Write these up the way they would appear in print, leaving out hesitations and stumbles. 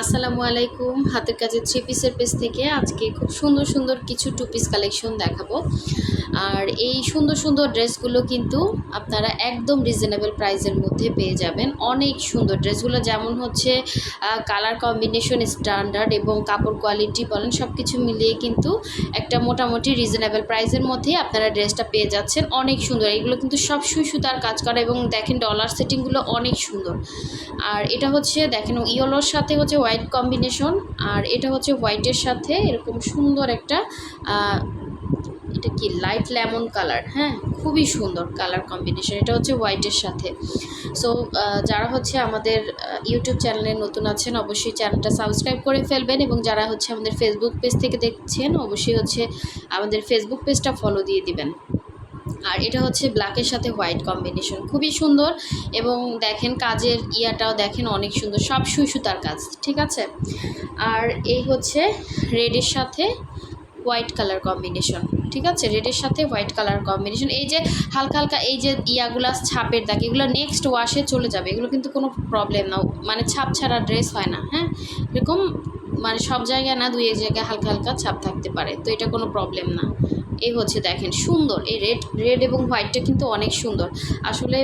আসসালামু আলাইকুম। হাতের কাজের থ্রি পিসের পেজ থেকে আজকে খুব সুন্দর সুন্দর কিছু টু পিস কালেকশন দেখাবো। আর এই সুন্দর সুন্দর ড্রেসগুলো কিন্তু আপনারা একদম রিজনেবল প্রাইসের মধ্যে পেয়ে যাবেন। অনেক সুন্দর ড্রেসগুলো, যেমন হচ্ছে কালার কম্বিনেশন স্ট্যান্ডার্ড এবং কাপড় কোয়ালিটি বলেন সব কিছু মিলিয়ে কিন্তু একটা মোটামুটি রিজনেবল প্রাইসের মধ্যেই আপনারা ড্রেসটা পেয়ে যাচ্ছেন। অনেক সুন্দর, এগুলো কিন্তু সব সুই সুতার কাজ করা এবং দেখেন ডলার সেটিংগুলো অনেক সুন্দর। আর এটা হচ্ছে দেখেন ইয়েলোর সাথে হচ্ছে হোয়াইট কম্বিনেশন, আর এটা হচ্ছে হোয়াইটের সাথে এরকম সুন্দর একটা এটা কি লাইট লেমন কালার। হ্যাঁ, খুবই সুন্দর কালার কম্বিনেশন। এটা হচ্ছে হোয়াইটের সাথে। সো যারা হচ্ছে আমাদের ইউটিউব চ্যানেলে নতুন আছেন অবশ্যই চ্যানেলটা সাবস্ক্রাইব করে ফেলবেন, এবং যারা হচ্ছে আমাদের ফেসবুক পেজ থেকে দেখছেন অবশ্যই হচ্ছে আমাদের ফেসবুক পেজটা ফলো দিয়ে দিবেন। আর এটা হচ্ছে ব্ল্যাকের সাথে হোয়াইট কম্বিনেশন, খুবই সুন্দর। এবং দেখেন কাজের ইয়াটাও দেখেন অনেক সুন্দর, সব সুই সুতার কাজ, ঠিক আছে। আর এই হচ্ছে রেডের সাথে হোয়াইট কালার কম্বিনেশন, ঠিক আছে। রেডের সাথে হোয়াইট কালার কম্বিনেশন, এই যে হালকা হালকা এই যে ইয়াগুলা ছাপের দাগ, এগুলো নেক্সট ওয়াশে চলে যাবে, এগুলো কিন্তু কোনো প্রবলেম না, মানে ছাপ ছাড়া ড্রেস হয় না। হ্যাঁ, এরকম মানে সব জায়গায় না, দুই এক জায়গায় হালকা হালকা ছাপ থাকতে পারে, তো এটা কোনো প্রবলেম না। এই হচ্ছে দেখেন সুন্দর, এই রেড এবং হোয়াইটটা কিন্তু অনেক সুন্দর আসলে।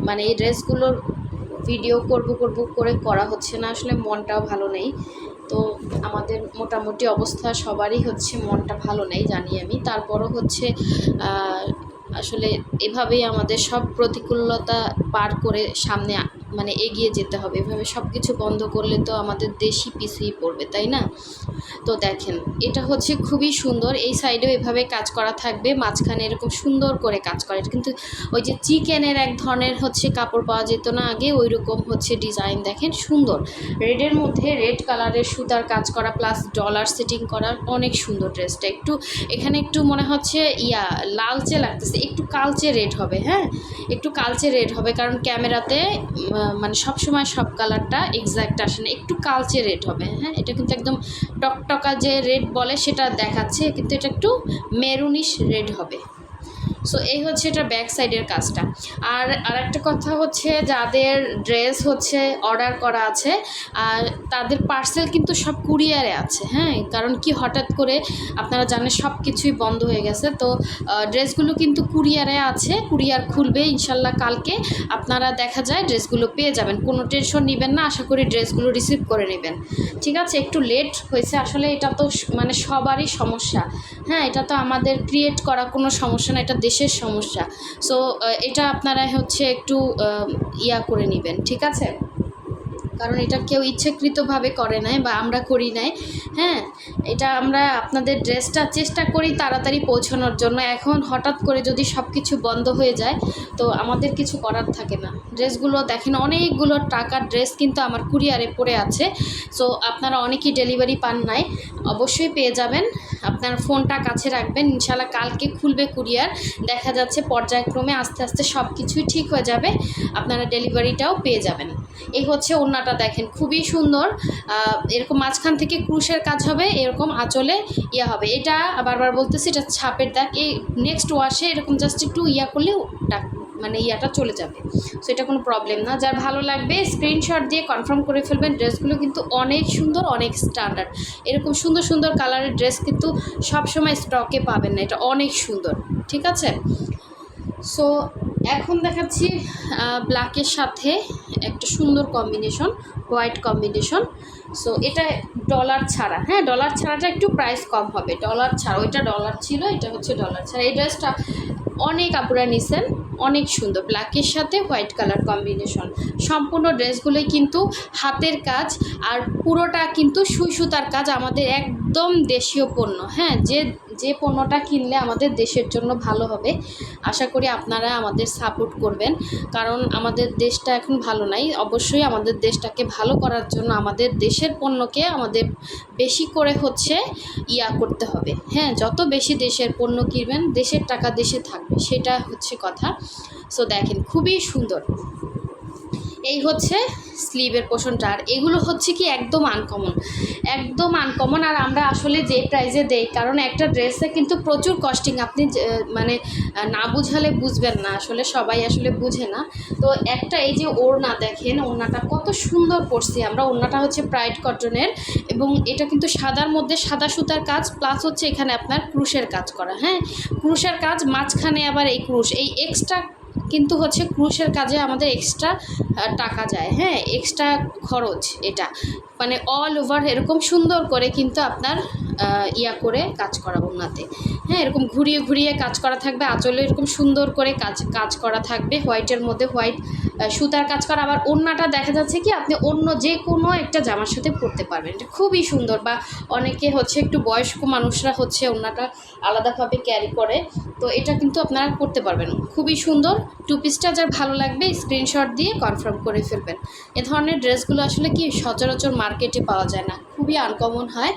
মানে এই ড্রেসগুলোর ভিডিও করব করে করা হচ্ছে না, আসলে মনটাও ভালো নেই। তো আমাদের মোটামুটি অবস্থা সবারই হচ্ছে মনটা ভালো নেই জানি আমি, তারপরও হচ্ছে আসলে এভাবেই আমাদের সব প্রতিকূলতা পার করে সামনে মানে এগিয়ে যেতে হবে। এভাবে সব কিছু বন্ধ করলে তো আমাদের দেশই পিছিয়ে পড়বে, তাই না? তো দেখেন এটা হচ্ছে খুবই সুন্দর, এই সাইডেও এভাবে কাজ করা থাকবে, মাঝখানে এরকম সুন্দর করে কাজ করা। এটা কিন্তু ওই যে চিকেনের এক ধরনের হচ্ছে কাপড় পাওয়া যেত না আগে, ওই রকম হচ্ছে ডিজাইন, দেখেন সুন্দর। রেডের মধ্যে রেড কালারের সুতার কাজ করা প্লাস ডলার সেটিং করা, অনেক সুন্দর ড্রেসটা। একটু এখানে একটু মনে হচ্ছে লালচে লাগতেছে, একটু কালচে রেড হবে। হ্যাঁ, একটু কালচে রেড হবে, কারণ ক্যামেরাতে মানে সব সময় সব কালারটা এক্স্যাক্ট আসে না, একটু কালচে রেড হবে। হ্যাঁ, এটা কিন্তু একদম টকটকা যে রেড বলে সেটা দেখাচ্ছে, কিন্তু এটা একটু মেরুনিশ রেড হবে। সো এই হচ্ছে এটা ব্যাক সাইডের কাজটা। আর আরেকটা কথা হচ্ছে, যাদের ড্রেস হচ্ছে অর্ডার করা আছে আর তাদের পার্সেল কিন্তু সব কুরিয়ারে আছে। হ্যাঁ, কারণ কি হঠাৎ করে আপনারা জানেন সব কিছুই বন্ধ হয়ে গেছে, তো ড্রেসগুলো কিন্তু কুরিয়ারে আছে, কুরিয়ার খুলবে ইনশাল্লাহ কালকে। আপনারা দেখা যায় ড্রেসগুলো পেয়ে যাবেন, কোনো টেনশন নেবেন না, আশা করি ড্রেসগুলো রিসিভ করে নেবেন। ঠিক আছে, একটু লেট হয়েছে আসলে, এটা তো মানে সবারই সমস্যা। হ্যাঁ, এটা তো আমাদের ক্রিয়েট করা কোনো সমস্যা না, এটা দেশের সমস্যা। সো এটা আপনারা হচ্ছে একটু করে নেবেন, ঠিক আছে। কারণ এটা কেউ ইচ্ছাকৃতভাবে করে নাই বা আমরা করি নাই। হ্যাঁ, এটা আমরা আপনাদের ড্রেসটা চেষ্টা করি তাড়াতাড়ি পৌঁছানোর জন্য। এখন হঠাৎ করে যদি সব কিছু বন্ধ হয়ে যায় তো আমাদের কিছু করার থাকে না। ড্রেসগুলো দেখেন অনেকগুলো টাকার ড্রেস কিন্তু আমার কুরিয়ারে পড়ে আছে। সো আপনারা অনেকেই ডেলিভারি পান নাই, অবশ্যই পেয়ে যাবেন। আপনার ফোনটা কাছে রাখবেন, ইনশাল্লাহ কালকে খুলবে কুরিয়ার, দেখা যাচ্ছে পর্যায়ক্রমে আস্তে আস্তে সব কিছুই ঠিক হয়ে যাবে, আপনারা ডেলিভারিটাও পেয়ে যাবেন। এই হচ্ছে ওড়নাটা দেখেন খুবই সুন্দর, এরকম মাঝখান থেকে ক্রুশের কাজ হবে, এরকম আঁচলে হবে। এটা বারবার বলতেছি, এটা ছাপের দাগ, এই নেক্সট ওয়াশে এরকম জাস্ট একটু করলেও মানে ইয়াটা চলে যাবে। সো এটা কোনো প্রবলেম না। যার ভালো লাগবে স্ক্রিনশট দিয়ে কনফার্ম করে ফেলবেন। ড্রেসগুলো কিন্তু অনেক সুন্দর, অনেক স্ট্যান্ডার্ড। এরকম সুন্দর সুন্দর কালারের ড্রেস কিন্তু সবসময় স্টকে পাবেন না, এটা অনেক সুন্দর, ঠিক আছে। সো এখন দেখাচ্ছি ব্ল্যাকের সাথে একটা সুন্দর কম্বিনেশন, হোয়াইট কম্বিনেশন। সো এটা ডলার ছাড়া। হ্যাঁ, ডলার ছাড়াটা একটু প্রাইস কম হবে, ডলার ছাড়া। ওইটা ডলার ছিল, এটা হচ্ছে ডলার ছাড়া। এই ড্রেসটা অনেক আপুরা নিছেন, অনেক সুন্দর, ব্ল্যাকের সাথে হোয়াইট কালার কম্বিনেশন। সম্পূর্ণ ড্রেসগুলোই কিন্তু হাতের কাজ, আর পুরোটা কিন্তু সুই সুতার কাজ, আমাদের একদম দেশীয় পণ্য। হ্যাঁ, যে পণ্যটা কিনলে আমাদের দেশের জন্য ভালো হবে। আশা করি আপনারা আমাদের সাপোর্ট করবেন, কারণ আমাদের দেশটা এখন ভালো নাই। অবশ্যই আমাদের দেশটাকে ভালো করার জন্য আমাদের দেশের পণ্যকে আমাদের বেশি করে হচ্ছে করতে হবে। হ্যাঁ, যত বেশি দেশের পণ্য কিনবেন, দেশের টাকা দেশে থাকবে, সেটা হচ্ছে কথা। সো দেখেন খুবই সুন্দর, এই হচ্ছে স্লিভের পোর্শনটা। আর এগুলো হচ্ছে কি একদম আনকমন। আর আমরা আসলে যে প্রাইসে দেই, কারণ একটা ড্রেসে কিন্তু প্রচুর কস্টিং, আপনি মানে না বুঝালে বুঝবেন না, আসলে সবাই আসলে বুঝে না। তো একটা এই যে ওড়না দেখেন, ওড়নাটা কত সুন্দর পরছি আমরা। ওড়নাটা হচ্ছে প্রাইড কটনের এবং এটা কিন্তু সাদার মধ্যে সাদা সুতার কাজ, প্লাস হচ্ছে এখানে আপনার ক্রুশের কাজ করা। হ্যাঁ, ক্রুশের কাজ, মাঝখানে আবার এই ক্রুশ, এই এক্সট্রা কিন্তু হচ্ছে ক্রুশের কাজে আমাদের এক্সট্রা টাকা যায়। হ্যাঁ, এক্সট্রা খরচ এটা, মানে অল ওভার এরকম সুন্দর করে কিন্তু আপনার ইয়া করে কাজ করা ওড়নাতে। হ্যাঁ, এরকম ঘুরিয়ে ঘুরিয়ে কাজ করা থাকবে, আঁচলে এরকম সুন্দর করে কাজ করা থাকবে, হোয়াইটের মধ্যে হোয়াইট সুতার কাজ করা। আবার ওড়নাটা দেখা যাচ্ছে কি আপনি অন্য যে কোনো একটা জামার সাথে পরতে পারবেন, এটা খুবই সুন্দর। বা অনেকে হচ্ছে একটু বয়স্ক মানুষরা হচ্ছে ওড়নাটা আলাদাভাবে ক্যারি করে, তো এটা কিন্তু আপনারা করতে পারবেন, খুবই সুন্দর। টু পিসটা যার ভালো লাগবে স্ক্রিনশট দিয়ে কনফার্ম করে ফেলবেন। এ ধরনের ড্রেসগুলো আসলে কি সচরাচর মার্কেটে পাওয়া যায় না, খুবই আনকমন হয়।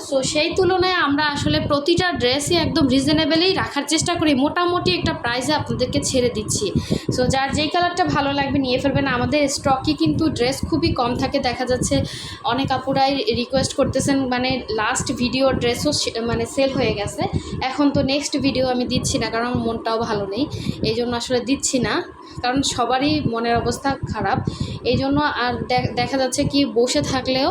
সো সেই তুলনায় আমরা আসলে প্রতিটা ড্রেসই একদম রিজনেবলই রাখার চেষ্টা করি, মোটামুটি একটা প্রাইসে আপনাদেরকে ছেড়ে দিচ্ছি। সো যার যেই কালারটা ভালো লাগবে নিয়ে ফেলবেন। আমাদের স্টকে কিন্তু ড্রেস খুবই কম থাকে, দেখা যাচ্ছে অনেক আপুরাই রিকোয়েস্ট করতেছেন, মানে লাস্ট ভিডিও ড্রেসও মানে সেল হয়ে গেছে। এখন তো নেক্সট ভিডিও আমি দিচ্ছি না, কারণ আমার মনটাও ভালো নেই, এই জন্য আসলে দিচ্ছি না, কারণ সবারই মনের অবস্থা খারাপ। এই জন্য আর দেখা যাচ্ছে কি বসে থাকলেও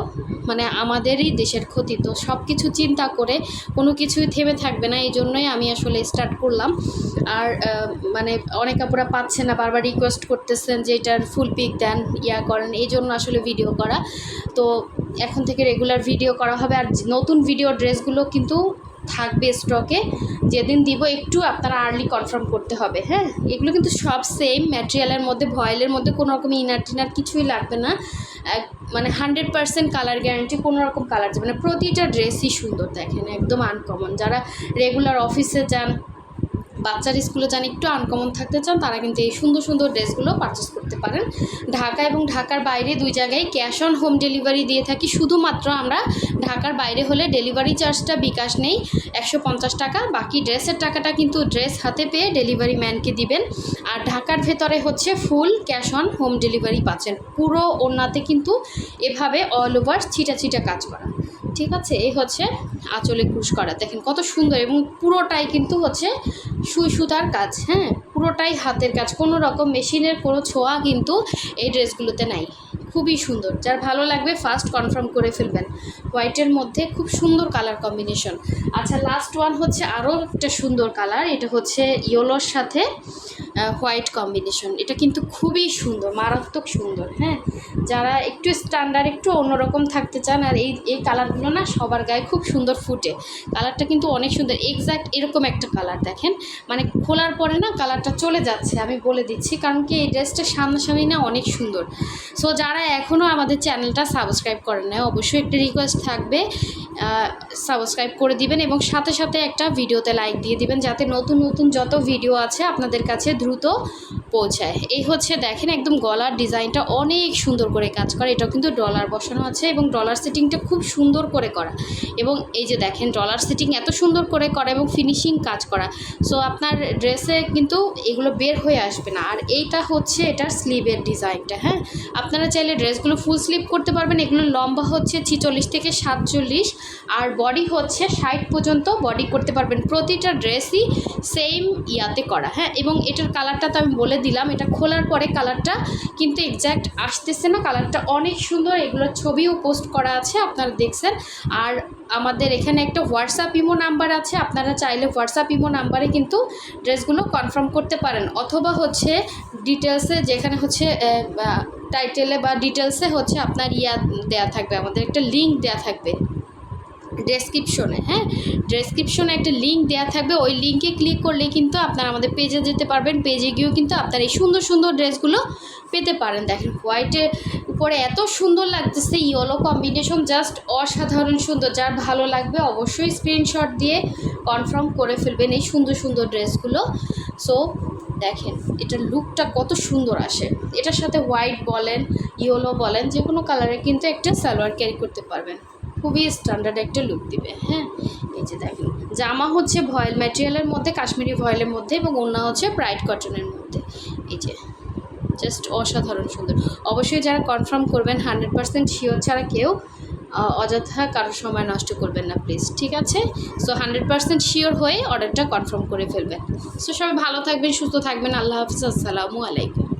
মানে আমাদেরই দেশের ক্ষতি। তো সব কিছু চিন্তা করে কোনো কিছুই থেমে থাকবে না, এই জন্যই আমি আসলে স্টার্ট করলাম। আর মানে অনেক আপুরা পাচ্ছে না, বারবার রিকোয়েস্ট করতেছেন যে এটার ফুল পিক দেন, ইয়া করেন, এই জন্য আসলে ভিডিও করা। তো এখন থেকে রেগুলার ভিডিও করা হবে। আর নতুন ভিডিও ড্রেসগুলো কিন্তু থাকবে স্টকে, যেদিন দিব একটু আপনারা আর্লি কনফার্ম করতে হবে। হ্যাঁ, এগুলো কিন্তু সব সেম ম্যাটেরিয়ালের মধ্যে, ভয়েলের মধ্যে কোনো রকম ইনার টিনার কিছুই লাগবে না, মানে 100% কালার গ্যারান্টি, কোনো রকম কালার যাবে না। প্রতিটা ড্রেসই সুন্দর, দেখেন একদম আনকমন। যারা রেগুলার অফিসে যান, বাচ্চার স্কুলে যান, একটু আনকমন থাকতে চান, তারা কিন্তু এই সুন্দর সুন্দর ড্রেসগুলো পারচেস করতে পারেন। ঢাকা এবং ঢাকার বাইরে দুই জায়গায় ক্যাশ অন হোম ডেলিভারি দিয়ে থাকি। শুধুমাত্র আমরা ঢাকার বাইরে হলে ডেলিভারি চার্জটা বিকাশ নেই 150 টাকা, বাকি ড্রেসের টাকাটা কিন্তু ড্রেস হাতে পেয়ে ডেলিভারি ম্যানকে দিবেন। আর ঢাকার ভেতরে হচ্ছে full cash on home delivery পাচ্ছেন। পুরো ওড়নাতে কিন্তু এভাবে অল ওভার ছিটা ছিটা কাজ করা, ঠিক আছে। এই হচ্ছে আঁচলে ক্রুশ করা, দেখেন কত সুন্দর, এবং পুরোটাই কিন্তু হচ্ছে সুই সুতার কাজ। হ্যাঁ, পুরোটাই হাতের কাজ, কোনো রকম মেশিনের কোনো ছোঁয়া কিন্তু এই ড্রেসগুলোতে নাই। খুবই সুন্দর, যার ভালো লাগবে ফার্স্ট কনফার্ম করে ফেলবেন। হোয়াইটের মধ্যে খুব সুন্দর কালার কম্বিনেশন। আচ্ছা, লাস্ট ওয়ান হচ্ছে আরও একটা সুন্দর কালার, এটা হচ্ছে ইয়েলোর সাথে হোয়াইট কম্বিনেশন। এটা কিন্তু খুবই সুন্দর, মারাত্মক সুন্দর। হ্যাঁ, যারা একটু স্ট্যান্ডার্ড, একটু অন্যরকম থাকতে চান, আর এই কালারগুলো না সবার গায়ে খুব সুন্দর ফুটে। কালারটা কিন্তু অনেক সুন্দর, এক্স্যাক্ট এরকম একটা কালার দেখেন, মানে খোলার পরে না কালারটা চলে যাচ্ছে, আমি বলে দিচ্ছি, কারণ কি এই ড্রেসটা সামনাসামনি না অনেক সুন্দর। সো যারা এখনও আমাদের চ্যানেলটা সাবস্ক্রাইব করেন না, অবশ্যই একটা রিকোয়েস্ট থাকবে, সাবস্ক্রাইব করে দিবেন এবং সাথে সাথে একটা ভিডিওতে লাইক দিয়ে দিবেন, যাতে নতুন নতুন যত ভিডিও আছে আপনাদের কাছে দ্রুত পৌঁছায়। এই হচ্ছে দেখেন একদম গলার ডিজাইনটা অনেক সুন্দর করে কাজ করা, এটাও কিন্তু ডলার বসানো আছে এবং ডলার সেটিংটা খুব সুন্দর করে করা। এবং এই যে দেখেন ডলার সেটিং এত সুন্দর করে করা এবং ফিনিশিং কাজ করা। সো আপনার ড্রেসে কিন্তু এগুলো বের হয়ে আসবে না। আর এইটা হচ্ছে এটার স্লিভের ডিজাইনটা। হ্যাঁ, আপনারা চাইলে ড্রেসগুলো ফুল স্লিভ করতে পারবেন। এগুলো লম্বা হচ্ছে 46 থেকে 47, আর বডি হচ্ছে 60 পর্যন্ত বডি করতে পারবেন। প্রতিটা ড্রেসই সেম ইয়াতে করা। হ্যাঁ, এবং এটার কালারটা তো আমি বলে দিলাম, এটা খোলার পরে কালারটা কিন্তু এক্স্যাক্ট আসতেছে না, কালারটা অনেক সুন্দর। এগুলোর ছবিও পোস্ট করা আছে, আপনারা দেখছেন। আর আমাদের এখানে একটা হোয়াটসঅ্যাপ ইমো নাম্বার আছে, আপনারা চাইলে হোয়াটসঅ্যাপ ইমো নাম্বারে কিন্তু ড্রেসগুলো কনফার্ম করতে পারেন, অথবা হচ্ছে ডিটেলসে, যেখানে হচ্ছে টাইটেলে বা ডিটেলসে হচ্ছে আপনার দেয়া থাকবে, আমাদের একটা লিঙ্ক দেয়া থাকবে ডেসক্রিপশনে। হ্যাঁ, ডেসক্রিপশনে একটা লিঙ্ক দেওয়া থাকবে, ওই লিঙ্কে ক্লিক করলে কিন্তু আপনারা আমাদের পেজে যেতে পারবেন। পেজে গিয়েও কিন্তু আপনারা এই সুন্দর সুন্দর ড্রেসগুলো পেতে পারেন। দেখেন হোয়াইটের উপরে এত সুন্দর লাগতেছে, ইয়েলো কম্বিনেশন জাস্ট অসাধারণ সুন্দর। যার ভালো লাগবে অবশ্যই স্ক্রিনশট দিয়ে কনফার্ম করে ফেলবেন এই সুন্দর সুন্দর ড্রেসগুলো। সো দেখেন এটার লুকটা কত সুন্দর আসে, এটার সাথে হোয়াইট বলেন, ইয়েলো বলেন, যে কোনো কালারে কিন্তু একটা সালোয়ার ক্যারি করতে পারবেন, খুবই স্ট্যান্ডার্ড একটা লুক দিবে। হ্যাঁ, এই যে দেখেন জামা হচ্ছে ভয়েল ম্যাটেরিয়ালের মধ্যে, কাশ্মীরি ভয়েলের মধ্যে, এবং ওড়না হচ্ছে ব্রাইট কটনের মধ্যে। এই যে জাস্ট অসাধারণ সুন্দর। অবশ্যই যারা কনফার্ম করবেন 100% শিওর ছাড়া কেউ অযথা কারোর সময় নষ্ট করবেন না প্লিজ, ঠিক আছে? সো 100% শিওর হয়ে অর্ডারটা কনফার্ম করে ফেলবেন। সো সবাই ভালো থাকবেন, সুস্থ থাকবেন। আল্লাহ হাফিজ, আসসালামু আলাইকুম।